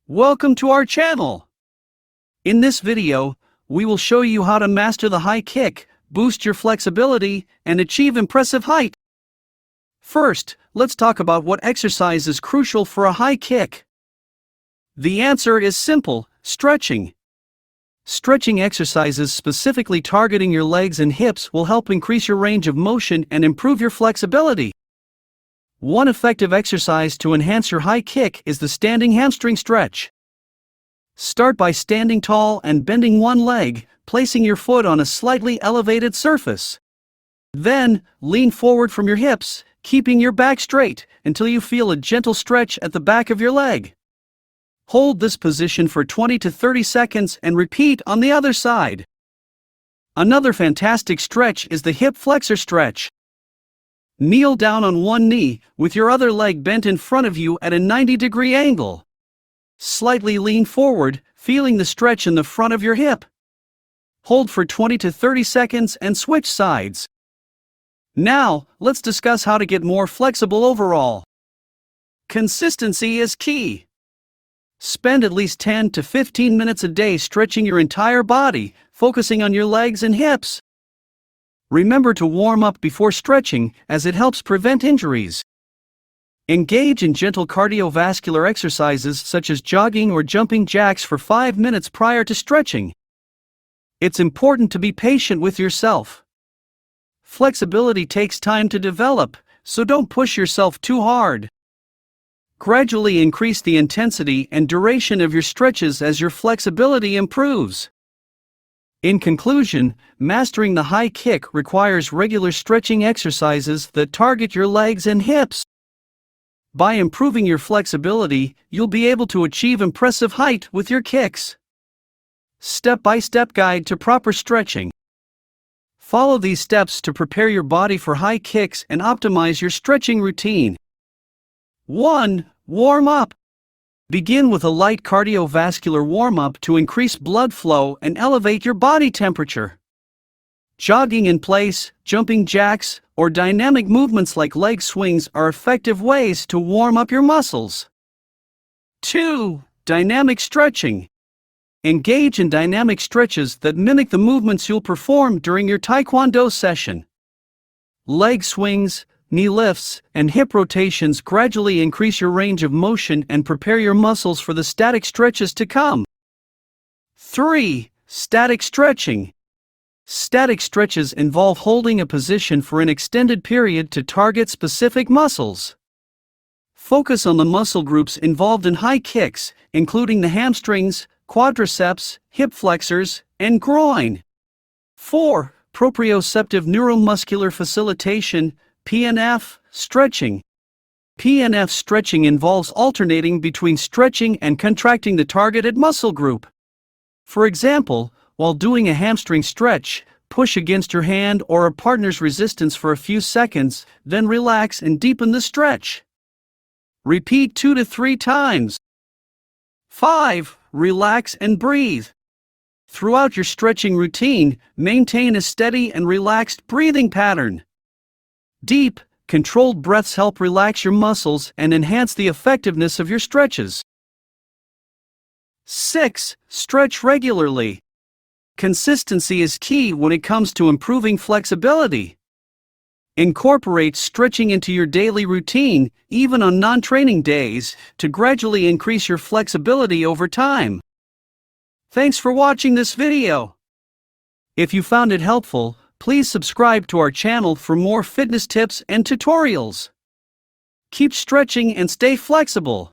Welcome to our channel. In this video, we will show you how to master the high kick, boost your flexibility, and achieve impressive height. First, let's talk about what exercise is crucial for a high kick. The answer is simple: stretching. Stretching exercises specifically targeting your legs and hips will help increase your range of motion and improve your flexibility. One effective exercise to enhance your high kick is the standing hamstring stretch. Start by standing tall and bending one leg, placing your foot on a slightly elevated surface. Then, lean forward from your hips, keeping your back straight, until you feel a gentle stretch at the back of your leg. Hold this position for 20 to 30 seconds and repeat on the other side. Another fantastic stretch is the hip flexor stretch. Kneel down on one knee, with your other leg bent in front of you at a 90-degree angle. Slightly lean forward, feeling the stretch in the front of your hip. Hold for 20 to 30 seconds and switch sides. Now, let's discuss how to get more flexible overall. Consistency is key. Spend at least 10 to 15 minutes a day stretching your entire body, focusing on your legs and hips. Remember to warm up before stretching, as it helps prevent injuries. Engage in gentle cardiovascular exercises such as jogging or jumping jacks for 5 minutes prior to stretching. It's important to be patient with yourself. Flexibility takes time to develop, so don't push yourself too hard. Gradually increase the intensity and duration of your stretches as your flexibility improves. In conclusion, mastering the high kick requires regular stretching exercises that target your legs and hips. By improving your flexibility, you'll be able to achieve impressive height with your kicks. Step-by-step guide to proper stretching. Follow these steps to prepare your body for high kicks and optimize your stretching routine. 1. Warm up. Begin with a light cardiovascular warm-up to increase blood flow and elevate your body temperature. Jogging in place, jumping jacks, or dynamic movements like leg swings are effective ways to warm up your muscles. 2. Dynamic stretching. Engage in dynamic stretches that mimic the movements you'll perform during your Taekwondo session. Leg swings, knee lifts, and hip rotations gradually increase your range of motion and prepare your muscles for the static stretches to come. 3. Static stretching. Static stretches involve holding a position for an extended period to target specific muscles. Focus on the muscle groups involved in high kicks, including the hamstrings, quadriceps, hip flexors, and groin. 4. Proprioceptive neuromuscular facilitation (PNF) stretching. PNF stretching involves alternating between stretching and contracting the targeted muscle group. For example, while doing a hamstring stretch, push against your hand or a partner's resistance for a few seconds, then relax and deepen the stretch. Repeat 2 to 3 times. 5. Relax and breathe. Throughout your stretching routine, maintain a steady and relaxed breathing pattern. Deep, controlled breaths help relax your muscles and enhance the effectiveness of your stretches. 6. Stretch regularly. Consistency is key when it comes to improving flexibility. Incorporate stretching into your daily routine, even on non-training days, to gradually increase your flexibility over time. Thanks for watching this video. If you found it helpful, please subscribe to our channel for more fitness tips and tutorials. Keep stretching and stay flexible.